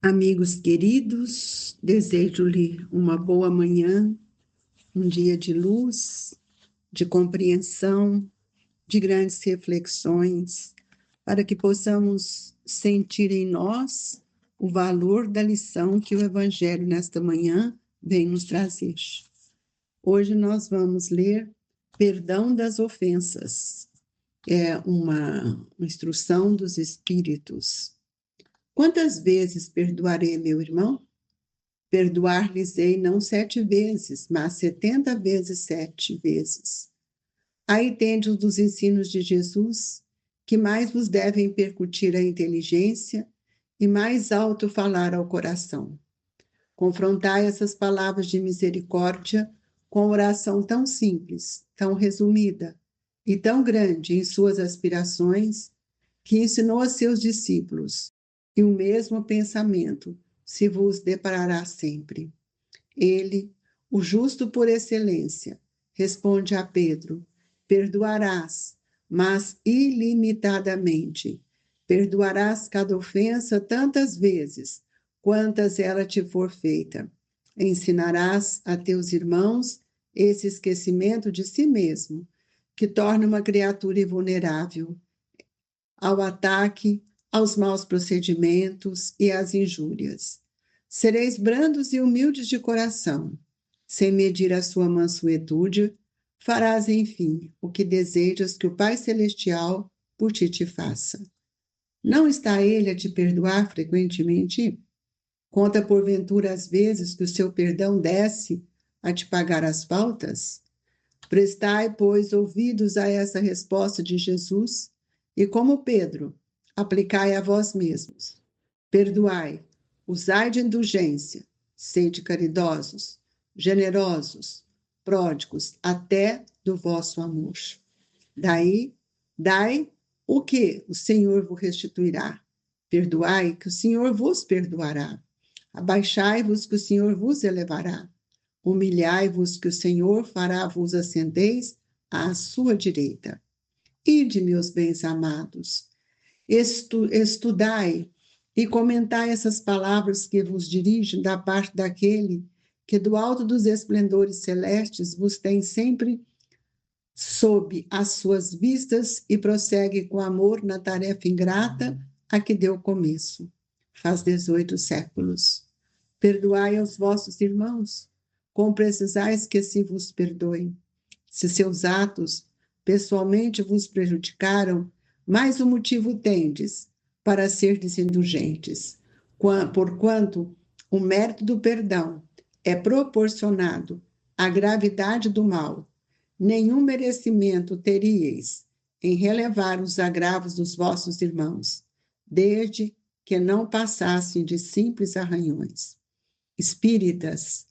Amigos queridos, desejo-lhe uma boa manhã, um dia de luz, de compreensão, de grandes reflexões, para que possamos sentir em nós o valor da lição que o Evangelho nesta manhã vem nos trazer. Hoje nós vamos ler Perdão das Ofensas. É uma instrução dos Espíritos. Quantas vezes perdoarei meu irmão? Perdoar-lhes-ei não 7 vezes, mas 70 vezes 7 vezes. Aí tendes dos ensinos de Jesus, que mais vos devem percutir a inteligência e mais alto falar ao coração. Confrontai essas palavras de misericórdia com oração tão simples, tão resumida e tão grande em suas aspirações, que ensinou a seus discípulos, e o mesmo pensamento se vos deparará sempre. Ele, o justo por excelência, responde a Pedro: perdoarás, mas ilimitadamente. Perdoarás cada ofensa tantas vezes, quantas ela te for feita. Ensinarás a teus irmãos esse esquecimento de si mesmo, que torna uma criatura invulnerável ao ataque, aos maus procedimentos e às injúrias. Sereis brandos e humildes de coração, sem medir a sua mansuetude, farás, enfim, o que desejas que o Pai Celestial por ti te faça. Não está ele a te perdoar frequentemente? Conta porventura as vezes que o seu perdão desce a te pagar as faltas? Prestai, pois, ouvidos a essa resposta de Jesus, e como Pedro, aplicai a vós mesmos. Perdoai, usai de indulgência, sede caridosos, generosos, pródigos, até do vosso amor. Dai o que o Senhor vos restituirá. Perdoai, que o Senhor vos perdoará. Abaixai-vos, que o Senhor vos elevará. Humilhai-vos, que o Senhor fará vos ascendeis à sua direita. Ide, meus bens amados, estudai e comentai essas palavras que vos dirigem da parte daquele que do alto dos esplendores celestes vos tem sempre sob as suas vistas e prossegue com amor na tarefa ingrata a que deu começo. Faz 18 séculos. Perdoai aos vossos irmãos, como precisais que assim vos perdoem. Se seus atos pessoalmente vos prejudicaram, mais um motivo tendes para ser indulgentes, porquanto o mérito do perdão é proporcionado à gravidade do mal. Nenhum merecimento teríeis em relevar os agravos dos vossos irmãos, desde que não passassem de simples arranhões. Espíritas,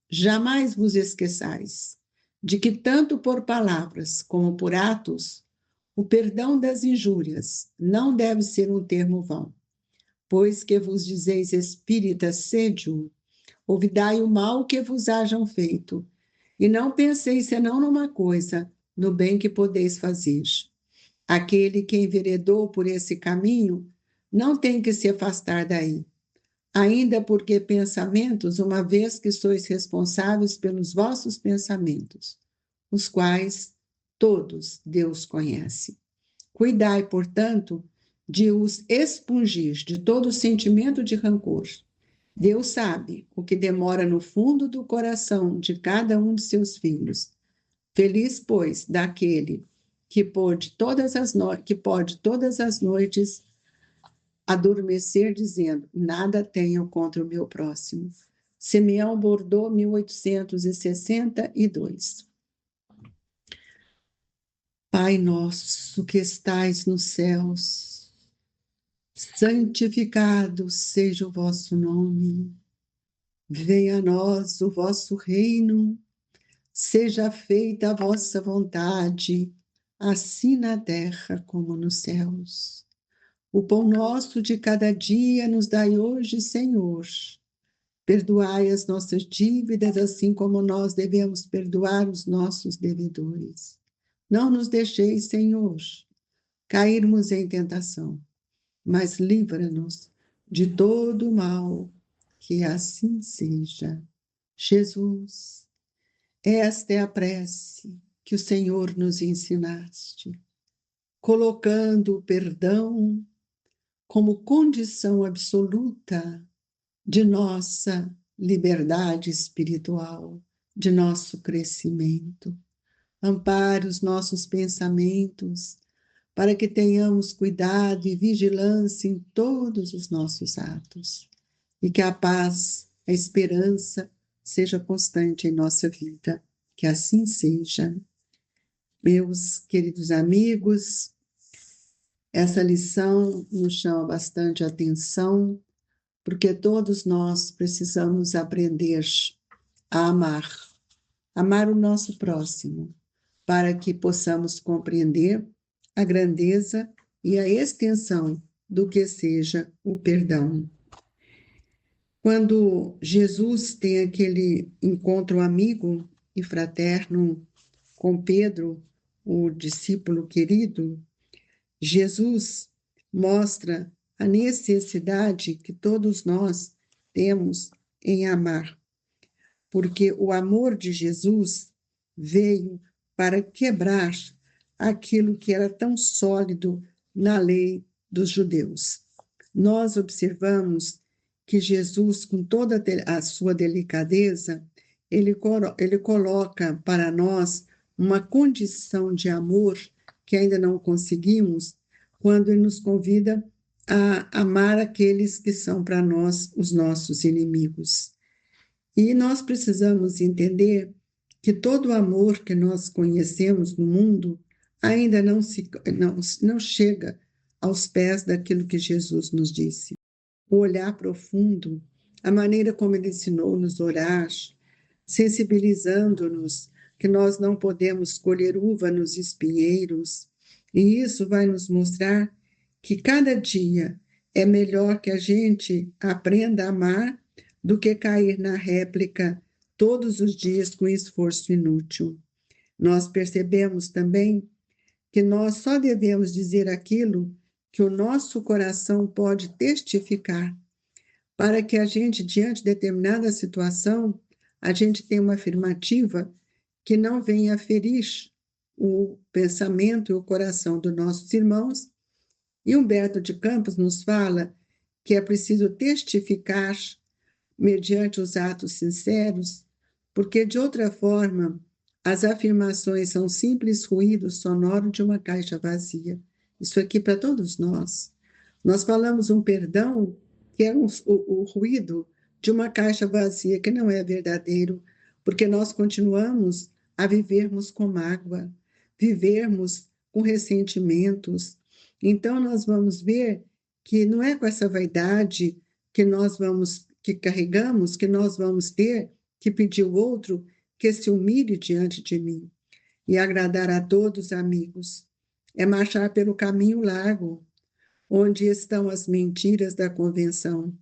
jamais vos esqueçais de que, tanto por palavras como por atos, o perdão das injúrias não deve ser um termo vão. Pois que vos dizeis espíritas, sede-o, olvidai o mal que vos hajam feito, e não penseis senão numa coisa, no bem que podeis fazer. Aquele que enveredou por esse caminho não tem que se afastar daí, ainda porque pensamentos, uma vez que sois responsáveis pelos vossos pensamentos, os quais todos Deus conhece. Cuidai, portanto, de os expungir de todo sentimento de rancor. Deus sabe o que demora no fundo do coração de cada um de seus filhos. Feliz, pois, daquele que pode todas as noites adormecer dizendo: nada tenho contra o meu próximo. Simeão Bordeaux, 1862. Pai nosso que estais nos céus, santificado seja o vosso nome. Venha a nós o vosso reino, seja feita a vossa vontade, assim na terra como nos céus. O pão nosso de cada dia nos dai hoje, Senhor. Perdoai as nossas dívidas, assim como nós devemos perdoar os nossos devedores. Não nos deixeis, Senhor, cairmos em tentação, mas livra-nos de todo o mal. Que assim seja. Jesus, esta é a prece que o Senhor nos ensinaste, colocando o perdão como condição absoluta de nossa liberdade espiritual, de nosso crescimento. Ampare os nossos pensamentos, para que tenhamos cuidado e vigilância em todos os nossos atos, e que a paz, a esperança seja constante em nossa vida. Que assim seja. Meus queridos amigos, essa lição nos chama bastante atenção, porque todos nós precisamos aprender a amar o nosso próximo, para que possamos compreender a grandeza e a extensão do que seja o perdão. Quando Jesus tem aquele encontro amigo e fraterno com Pedro, o discípulo querido, Jesus mostra a necessidade que todos nós temos em amar, porque o amor de Jesus veio para quebrar aquilo que era tão sólido na lei dos judeus. Nós observamos que Jesus, com toda a sua delicadeza, ele coloca para nós uma condição de amor que ainda não conseguimos, quando ele nos convida a amar aqueles que são para nós os nossos inimigos. E nós precisamos entender que todo o amor que nós conhecemos no mundo ainda não chega aos pés daquilo que Jesus nos disse. O olhar profundo, a maneira como ele ensinou-nos a orar, sensibilizando-nos que nós não podemos colher uva nos espinheiros, e isso vai nos mostrar que cada dia é melhor que a gente aprenda a amar do que cair na réplica todos os dias com esforço inútil. Nós percebemos também que nós só devemos dizer aquilo que o nosso coração pode testificar, para que a gente, diante de determinada situação, a gente tenha uma afirmativa que não venha ferir o pensamento e o coração dos nossos irmãos. E Humberto de Campos nos fala que é preciso testificar mediante os atos sinceros, porque, de outra forma, as afirmações são simples ruídos sonoros de uma caixa vazia. Isso aqui para todos nós. Nós falamos um perdão que é o ruído de uma caixa vazia, que não é verdadeiro, porque nós continuamos a vivermos com mágoa, vivermos com ressentimentos. Então, nós vamos ver que não é com essa vaidade que carregamos, que nós vamos ter que pedir ao outro que se humilhe diante de mim. E agradar a todos, amigos, é marchar pelo caminho largo, onde estão as mentiras da convenção.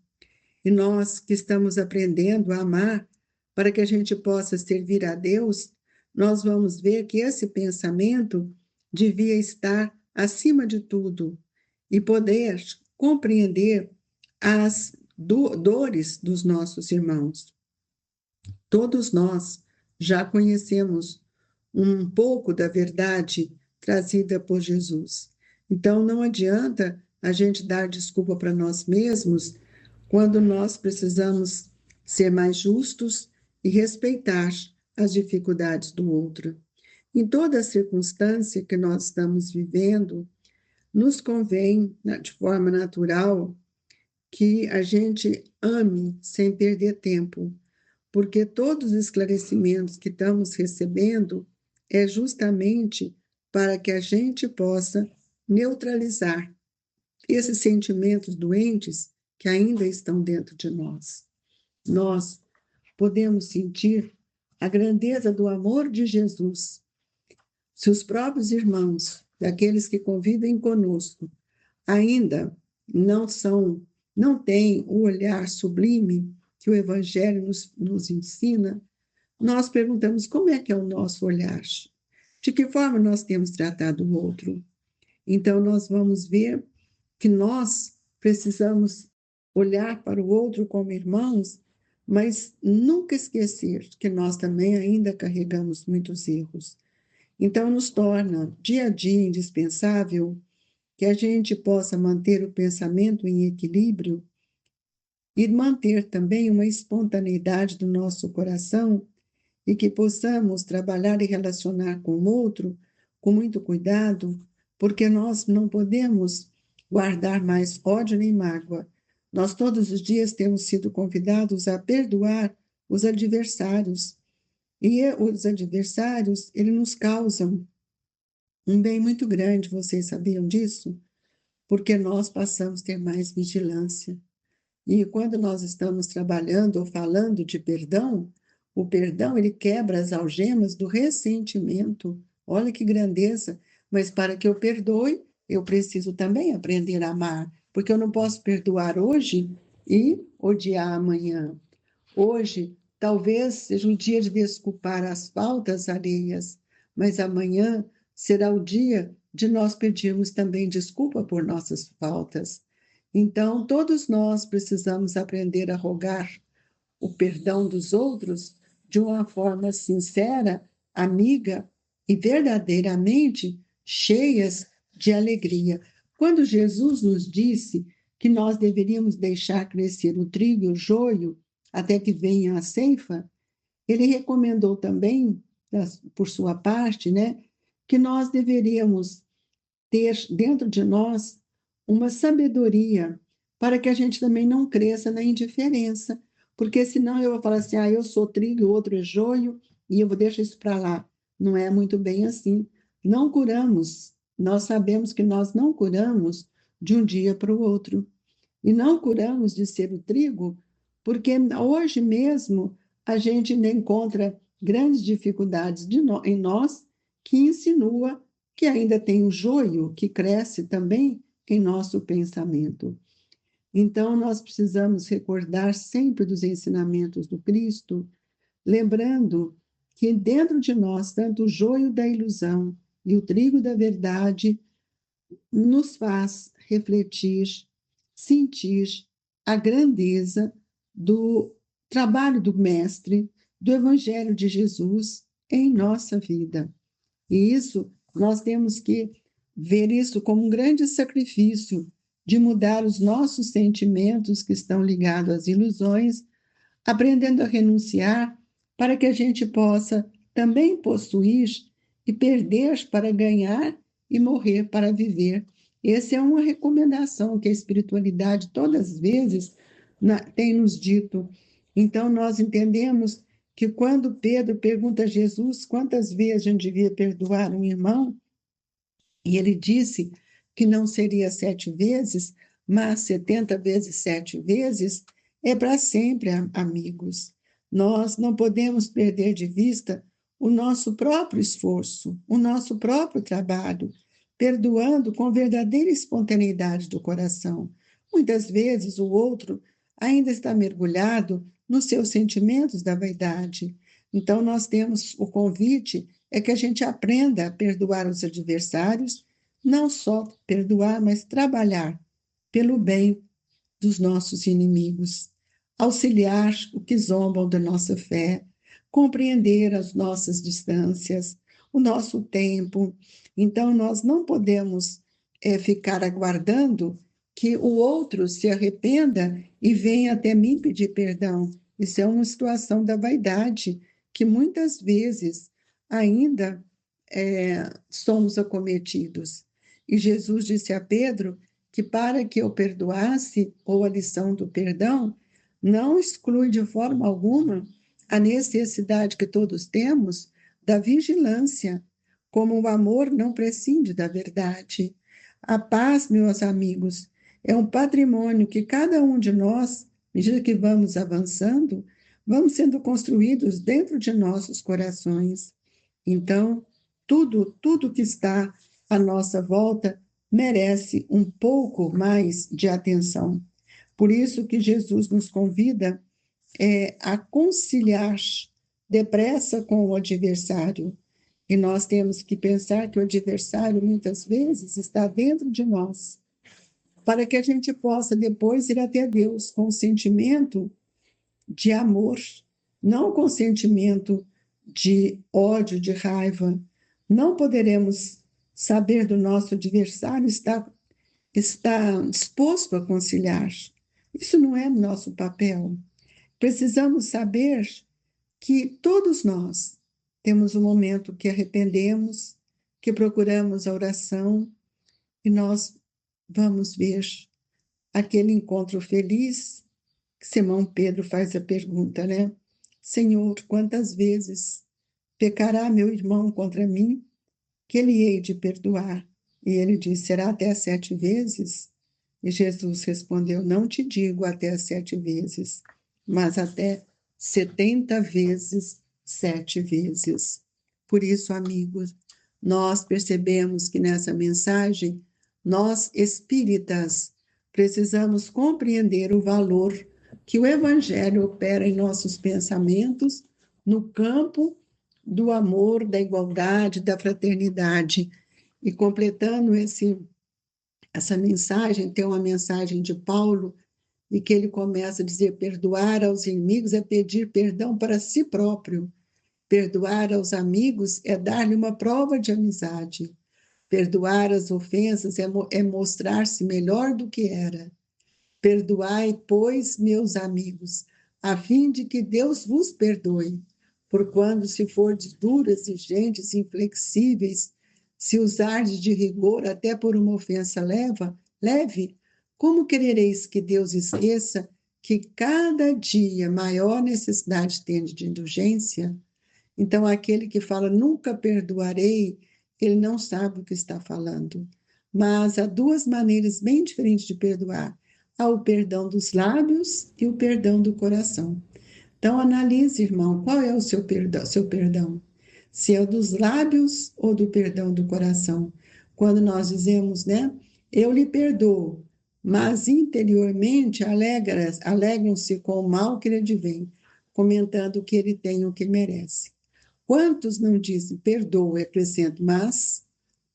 E nós que estamos aprendendo a amar, para que a gente possa servir a Deus, nós vamos ver que esse pensamento devia estar acima de tudo e poder compreender as dores dos nossos irmãos. Todos nós já conhecemos um pouco da verdade trazida por Jesus. Então, não adianta a gente dar desculpa para nós mesmos quando nós precisamos ser mais justos e respeitar as dificuldades do outro. Em toda circunstância que nós estamos vivendo, nos convém, de forma natural, que a gente ame sem perder tempo, porque todos os esclarecimentos que estamos recebendo é justamente para que a gente possa neutralizar esses sentimentos doentes que ainda estão dentro de nós. Nós podemos sentir a grandeza do amor de Jesus. Se os próprios irmãos, daqueles que convivem conosco, ainda não têm o olhar sublime que o Evangelho nos ensina, nós perguntamos como é que é o nosso olhar, de que forma nós temos tratado o outro. Então, nós vamos ver que nós precisamos olhar para o outro como irmãos, mas nunca esquecer que nós também ainda carregamos muitos erros. Então, nos torna dia a dia indispensável que a gente possa manter o pensamento em equilíbrio e manter também uma espontaneidade do nosso coração e que possamos trabalhar e relacionar com o outro com muito cuidado, porque nós não podemos guardar mais ódio nem mágoa. Nós todos os dias temos sido convidados a perdoar os adversários. E os adversários, eles nos causam um bem muito grande, vocês sabiam disso? Porque nós passamos a ter mais vigilância. E quando nós estamos trabalhando ou falando de perdão, o perdão ele quebra as algemas do ressentimento. Olha que grandeza! Mas para que eu perdoe, eu preciso também aprender a amar, porque eu não posso perdoar hoje e odiar amanhã. Hoje, talvez seja um dia de desculpar as faltas alheias, mas amanhã será o dia de nós pedirmos também desculpa por nossas faltas. Então, todos nós precisamos aprender a rogar o perdão dos outros de uma forma sincera, amiga e verdadeiramente cheias de alegria. Quando Jesus nos disse que nós deveríamos deixar crescer o trigo e o joio até que venha a ceifa, ele recomendou também, por sua parte, né, que nós deveríamos ter dentro de nós uma sabedoria para que a gente também não cresça na indiferença, porque senão eu vou falar assim, eu sou trigo e o outro é joio, e eu vou deixar isso para lá. Não é muito bem assim. Não curamos, nós sabemos que nós não curamos de um dia para o outro. E não curamos de ser o trigo, porque hoje mesmo a gente encontra grandes dificuldades em nós que insinua que ainda tem o joio que cresce também em nosso pensamento. Então, nós precisamos recordar sempre dos ensinamentos do Cristo, lembrando que dentro de nós, tanto o joio da ilusão e o trigo da verdade nos faz refletir, sentir a grandeza do trabalho do Mestre, do Evangelho de Jesus em nossa vida. E isso, nós temos que ver isso como um grande sacrifício de mudar os nossos sentimentos que estão ligados às ilusões, aprendendo a renunciar para que a gente possa também possuir e perder para ganhar e morrer para viver. Essa é uma recomendação que a espiritualidade todas as vezes tem nos dito. Então, nós entendemos que quando Pedro pergunta a Jesus quantas vezes a gente devia perdoar um irmão, e ele disse que não seria 7 vezes, mas 70 vezes 7 vezes, é para sempre, amigos. Nós não podemos perder de vista o nosso próprio esforço, o nosso próprio trabalho, perdoando com verdadeira espontaneidade do coração. Muitas vezes o outro ainda está mergulhado nos seus sentimentos da vaidade. Então, nós temos o convite é que a gente aprenda a perdoar os adversários, não só perdoar, mas trabalhar pelo bem dos nossos inimigos, auxiliar o que zombam da nossa fé, compreender as nossas distâncias, o nosso tempo. Então, nós não podemos ficar aguardando que o outro se arrependa e venha até mim pedir perdão. Isso é uma situação da vaidade que muitas vezes ainda somos acometidos. E Jesus disse a Pedro que para que eu perdoasse, ou a lição do perdão, não exclui de forma alguma a necessidade que todos temos da vigilância, como o amor não prescinde da verdade. A paz, meus amigos, é um patrimônio que cada um de nós, à medida que vamos avançando, vamos sendo construídos dentro de nossos corações. Então, tudo que está à nossa volta merece um pouco mais de atenção. Por isso que Jesus nos convida a conciliar depressa com o adversário. E nós temos que pensar que o adversário, muitas vezes, está dentro de nós. para que a gente possa depois ir até Deus com sentimento de amor, não com sentimento de ódio, de raiva. Não poderemos saber do nosso adversário, está disposto a conciliar. Isso não é nosso papel. Precisamos saber que todos nós temos um momento que arrependemos, que procuramos a oração e nós vamos ver aquele encontro feliz que Simão Pedro faz a pergunta, né? Senhor, quantas vezes pecará meu irmão contra mim, que ele hei de perdoar? E ele diz, será até 7 vezes? E Jesus respondeu, não te digo até 7 vezes, mas até 70 vezes 7 vezes. Por isso, amigos, nós percebemos que nessa mensagem, nós espíritas precisamos compreender o valor que o Evangelho opera em nossos pensamentos no campo do amor, da igualdade, da fraternidade. E completando essa mensagem, tem uma mensagem de Paulo, e que ele começa a dizer, perdoar aos inimigos é pedir perdão para si próprio. Perdoar aos amigos é dar-lhe uma prova de amizade. Perdoar as ofensas é mostrar-se melhor do que era. Perdoai, pois, meus amigos, a fim de que Deus vos perdoe. Porquanto, se fordes duras, exigentes, inflexíveis, se usardes de rigor até por uma ofensa leve, como querereis que Deus esqueça que cada dia maior necessidade tende de indulgência? Então, aquele que fala nunca perdoarei, ele não sabe o que está falando. Mas há duas maneiras bem diferentes de perdoar. Há o perdão dos lábios e o perdão do coração. Então, analise, irmão, qual é o seu perdão? Se é o dos lábios ou do perdão do coração? Quando nós dizemos, né, eu lhe perdoo, mas interiormente alegram-se com o mal que lhe advém, comentando que ele tem o que merece. Quantos não dizem, perdoo, acrescento, mas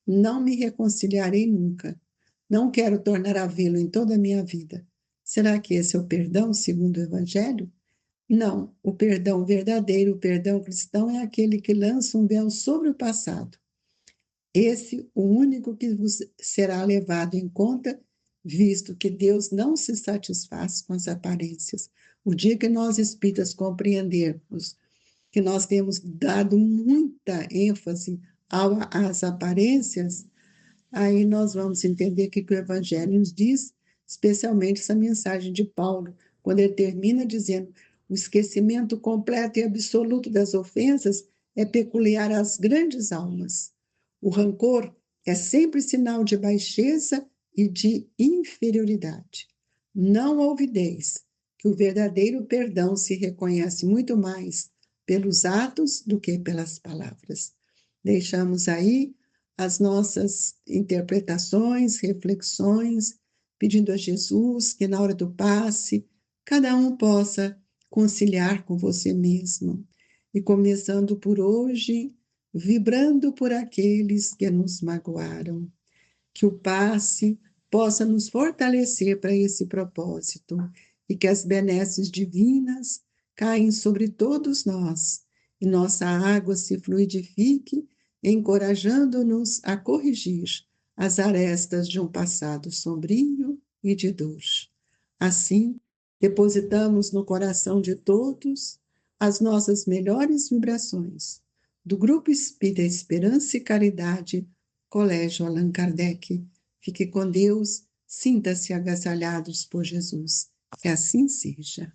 não me reconciliarei nunca. Não quero tornar a vê-lo em toda a minha vida. Será que esse é o perdão segundo o Evangelho? Não, o perdão verdadeiro, o perdão cristão é aquele que lança um véu sobre o passado. Esse, o único que vos será levado em conta, visto que Deus não se satisfaz com as aparências. O dia que nós espíritas compreendermos que nós temos dado muita ênfase às aparências, aí nós vamos entender o que o Evangelho nos diz, especialmente essa mensagem de Paulo, quando ele termina dizendo: o esquecimento completo e absoluto das ofensas é peculiar às grandes almas. O rancor é sempre sinal de baixeza e de inferioridade. Não olvideis que o verdadeiro perdão se reconhece muito mais pelos atos do que pelas palavras. Deixamos aí as nossas interpretações, reflexões, pedindo a Jesus que na hora do passe, cada um possa conciliar com você mesmo. E começando por hoje, vibrando por aqueles que nos magoaram. Que o passe possa nos fortalecer para esse propósito e que as benesses divinas caem sobre todos nós e nossa água se fluidifique, encorajando-nos a corrigir as arestas de um passado sombrio e de dor. Assim, depositamos no coração de todos as nossas melhores vibrações do Grupo Espírita Esperança e Caridade, Colégio Allan Kardec. Fique com Deus, sinta-se agasalhados por Jesus. Que assim seja.